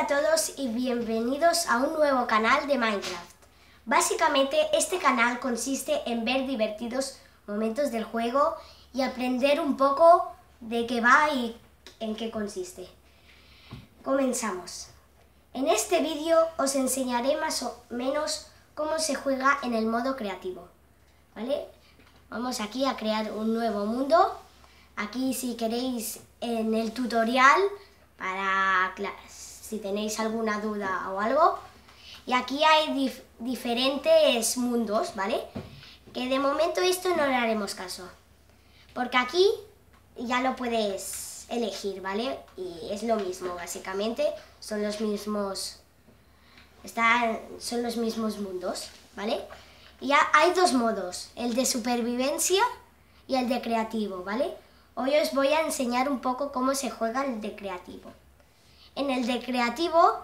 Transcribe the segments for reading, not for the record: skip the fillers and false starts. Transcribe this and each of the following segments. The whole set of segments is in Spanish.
Hola a todos y bienvenidos a un nuevo canal de Minecraft. Básicamente este canal consiste en ver divertidos momentos del juego y aprender un poco de qué va y en qué consiste. Comenzamos. En este vídeo os enseñaré más o menos cómo se juega en el modo creativo, ¿vale? Vamos aquí a crear un nuevo mundo. Aquí, si queréis, en el tutorial, para si tenéis alguna duda o algo. Y aquí hay diferentes mundos, ¿vale? Que de momento esto no le haremos caso, porque aquí ya lo puedes elegir, ¿vale? Y es lo mismo, básicamente, son los mismos mundos, ¿vale? Y ya hay dos modos, el de supervivencia y el de creativo, ¿vale? Hoy os voy a enseñar un poco cómo se juega el de creativo. En el de creativo,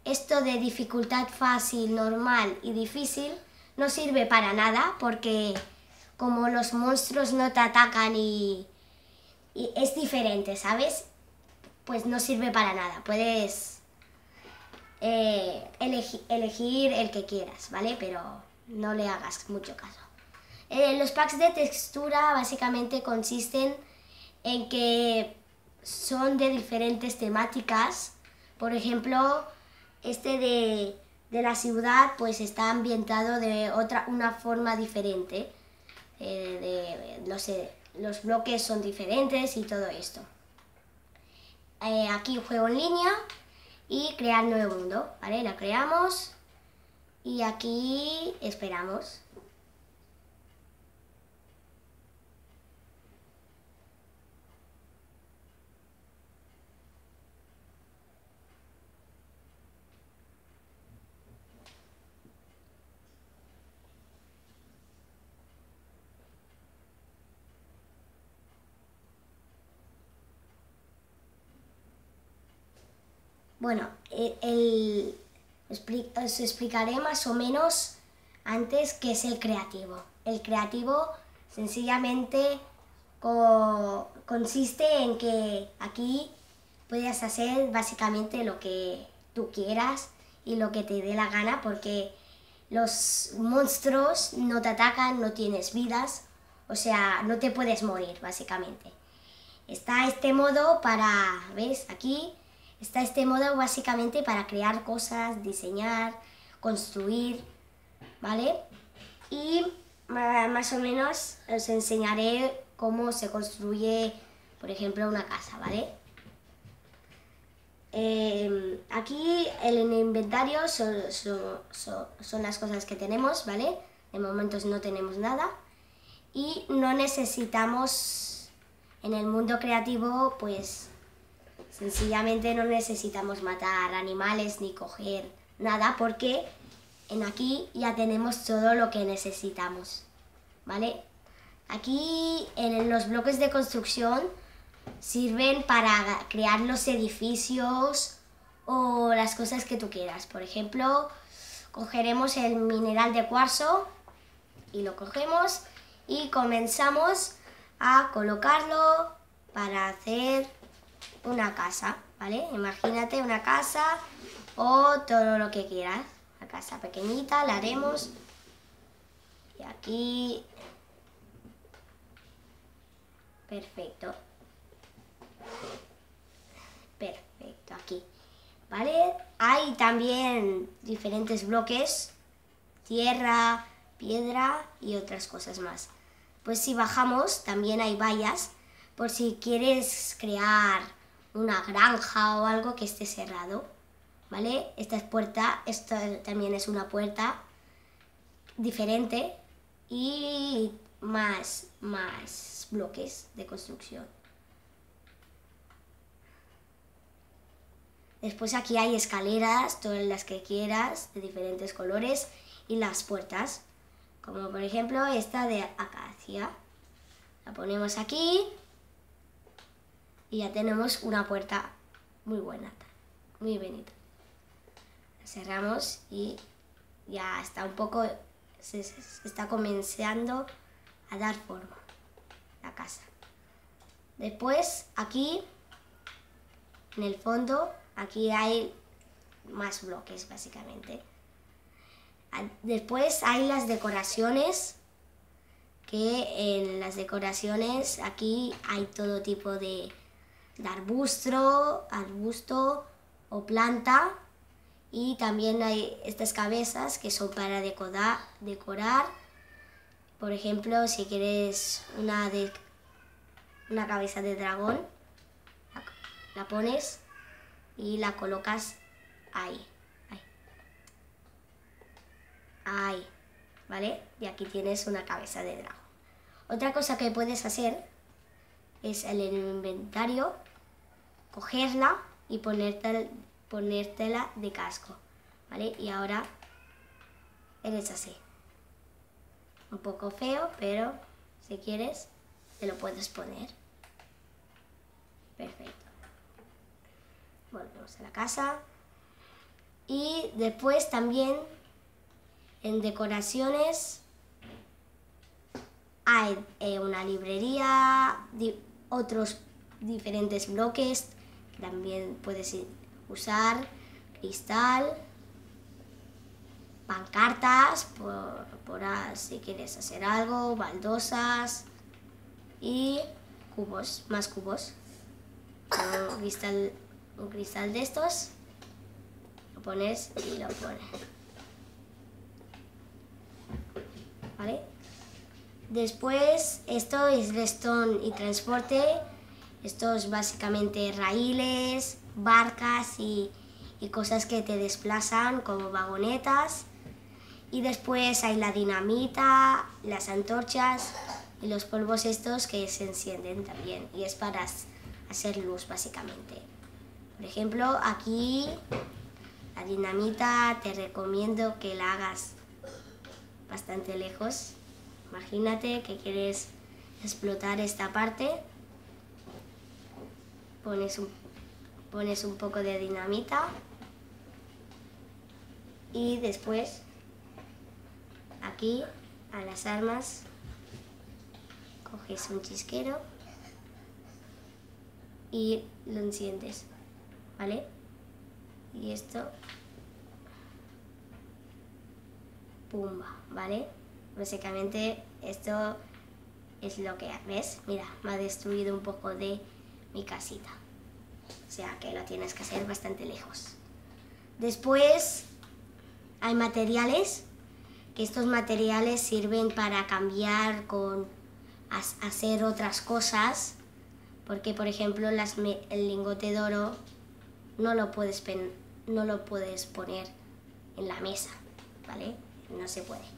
esto de dificultad fácil, normal y difícil no sirve para nada, porque como los monstruos no te atacan y es diferente, ¿sabes? Pues no sirve para nada. Puedes elegir el que quieras, ¿vale? Pero no le hagas mucho caso. Los packs de textura básicamente consisten en que son de diferentes temáticas. Por ejemplo, este de la ciudad pues está ambientado de una forma diferente. Los bloques son diferentes y todo esto. Aquí juego en línea y crear nuevo mundo, ¿vale? La creamos y aquí esperamos. Bueno, os explicaré más o menos antes qué es el creativo. El creativo sencillamente consiste en que aquí puedes hacer básicamente lo que tú quieras y lo que te dé la gana, porque los monstruos no te atacan, no tienes vidas, o sea, no te puedes morir básicamente. Está este modo para, ¿ves? Aquí está este modo básicamente para crear cosas, diseñar, construir, ¿vale? Y más o menos os enseñaré cómo se construye, por ejemplo, una casa, ¿vale? Aquí en el inventario son las cosas que tenemos, ¿vale? De momento no tenemos nada y no necesitamos, en el mundo creativo, pues sencillamente no necesitamos matar animales ni coger nada, porque en aquí ya tenemos todo lo que necesitamos, ¿vale? Aquí en los bloques de construcción sirven para crear los edificios o las cosas que tú quieras. Por ejemplo, cogeremos el mineral de cuarzo y lo cogemos y comenzamos a colocarlo para hacer una casa, ¿vale? Imagínate una casa o todo lo que quieras. Una casa pequeñita la haremos. Y aquí... Perfecto. Perfecto, aquí. ¿Vale? Hay también diferentes bloques. Tierra, piedra y otras cosas más. Pues si bajamos, también hay vallas, por si quieres crear una granja o algo que esté cerrado, ¿vale? Esta es puerta, esta también es una puerta diferente y más bloques de construcción. Después aquí hay escaleras, todas las que quieras, de diferentes colores, y las puertas, como por ejemplo esta de acacia. La ponemos aquí y ya tenemos una puerta muy buena, muy bonita. La cerramos y ya está un poco, se está comenzando a dar forma la casa. Después aquí en el fondo, aquí hay más bloques básicamente. Después hay las decoraciones, que en las decoraciones aquí hay todo tipo de arbusto o planta, y también hay estas cabezas que son para decorar. Por ejemplo, si quieres una cabeza de dragón, la pones y la colocas ahí, ¿vale? Y aquí tienes una cabeza de dragón. Otra cosa que puedes hacer es en el inventario cogerla y ponértela de casco, ¿vale? Y ahora eres así. Un poco feo, pero si quieres te lo puedes poner. Perfecto. Volvemos a la casa. Y después también en decoraciones hay una librería, otros diferentes bloques que también puedes usar, cristal, pancartas si quieres hacer algo, baldosas y cubos, más cubos. Un cristal de estos, lo pones y lo pones. ¿Vale? Después, esto es redstone y transporte. Esto es básicamente raíles, barcas y cosas que te desplazan como vagonetas. Y después hay la dinamita, las antorchas y los polvos estos que se encienden también. Y es para hacer luz básicamente. Por ejemplo, aquí la dinamita te recomiendo que la hagas bastante lejos. Imagínate que quieres explotar esta parte, pones un poco de dinamita y después aquí a las armas coges un chisquero y lo enciendes, ¿vale? Y esto, pumba, ¿vale? Básicamente esto es lo que ves. Mira, me ha destruido un poco de mi casita. O sea que lo tienes que hacer bastante lejos. Después hay materiales, que estos materiales sirven para cambiar hacer otras cosas. Porque por ejemplo el lingote de oro no lo puedes poner en la mesa, ¿vale? No se puede.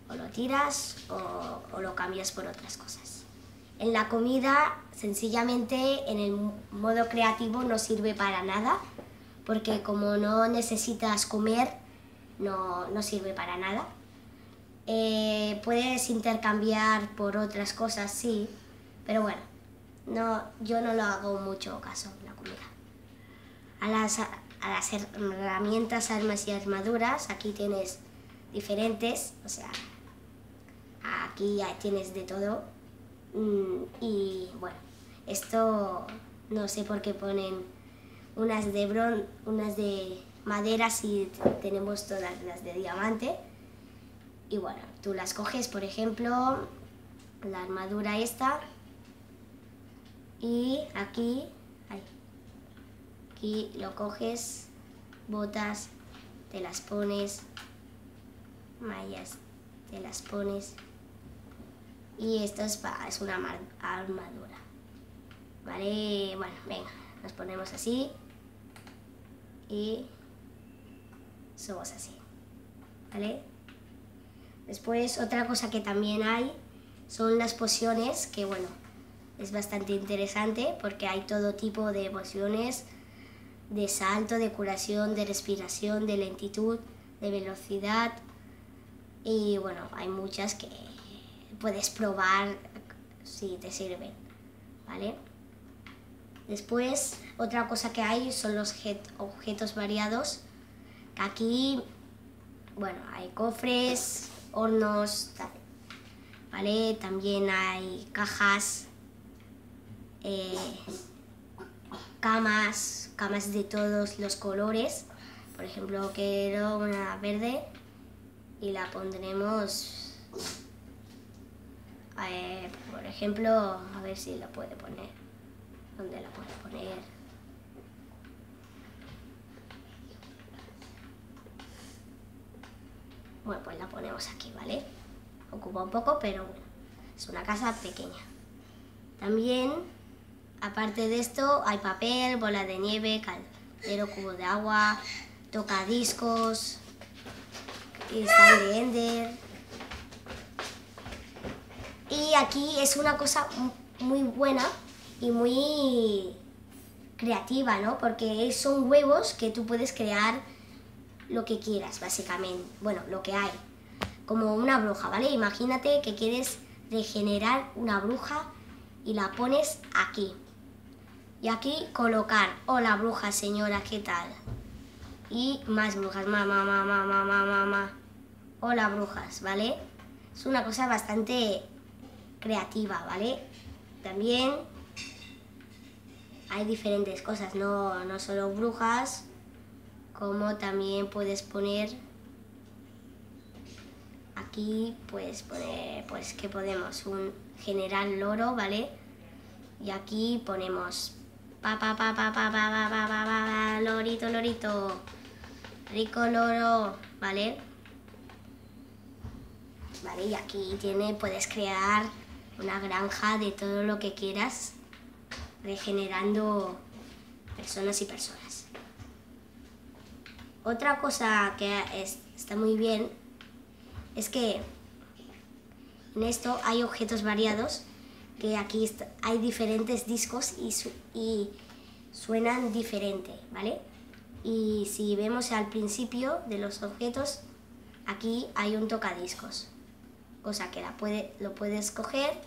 O lo tiras o lo cambias por otras cosas. En la comida, sencillamente, en el modo creativo no sirve para nada, porque como no necesitas comer, no sirve para nada. Puedes intercambiar por otras cosas, sí, pero bueno, yo no lo hago mucho caso en la comida. A las herramientas, armas y armaduras, aquí tienes diferentes, o sea, aquí ya tienes de todo. Y bueno, esto no sé por qué ponen unas de madera si tenemos todas las de diamante. Y bueno, tú las coges, por ejemplo, la armadura esta, y aquí lo coges, botas, te las pones, mallas, te las pones, y esto es una armadura, ¿vale? Bueno, venga, nos ponemos así y somos así, ¿vale? Después, otra cosa que también hay son las pociones, que bueno, es bastante interesante porque hay todo tipo de pociones de salto, de curación, de respiración, de lentitud, de velocidad, y bueno, hay muchas que puedes probar si te sirven, ¿vale? Después, otra cosa que hay son los objetos variados, que aquí, bueno, hay cofres, hornos, ¿vale? También hay cajas, camas de todos los colores. Por ejemplo, quiero una verde y la pondremos, por ejemplo, a ver si la puede poner. ¿Dónde la puede poner? Bueno, pues la ponemos aquí, ¿vale? Ocupa un poco, pero bueno, es una casa pequeña. También, aparte de esto, hay papel, bola de nieve, caldero, cubo de agua, tocadiscos, cristal de Ender. Y aquí es una cosa muy buena y muy creativa, ¿no? Porque son huevos que tú puedes crear lo que quieras, básicamente. Bueno, lo que hay. Como una bruja, ¿vale? Imagínate que quieres regenerar una bruja y la pones aquí. Y aquí colocar, hola bruja señora, ¿qué tal? Y más brujas, hola brujas, ¿vale? Es una cosa bastante creativa, ¿vale? También hay diferentes cosas, no solo brujas, como también puedes poner aquí, pues que podemos un general loro, ¿vale? Y aquí ponemos lorito, lorito, rico loro, ¿vale? Vale, y aquí puedes crear una granja de todo lo que quieras, regenerando personas y personas. Otra cosa que está muy bien es que en esto hay objetos variados, que aquí hay diferentes discos y suenan diferente, ¿vale? Y si vemos al principio de los objetos, aquí hay un tocadiscos, cosa que lo puedes coger,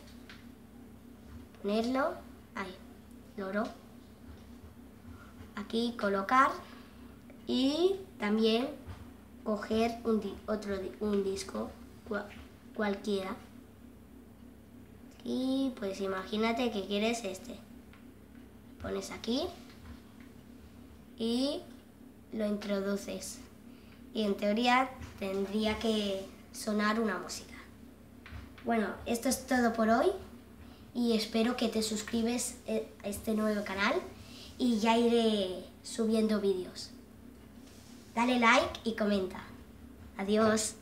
ponerlo, ahí, loro, aquí colocar y también coger un disco cualquiera. Y pues imagínate que quieres este. Pones aquí y lo introduces. Y en teoría tendría que sonar una música. Bueno, esto es todo por hoy y espero que te suscribes a este nuevo canal y ya iré subiendo vídeos. Dale like y comenta. Adiós.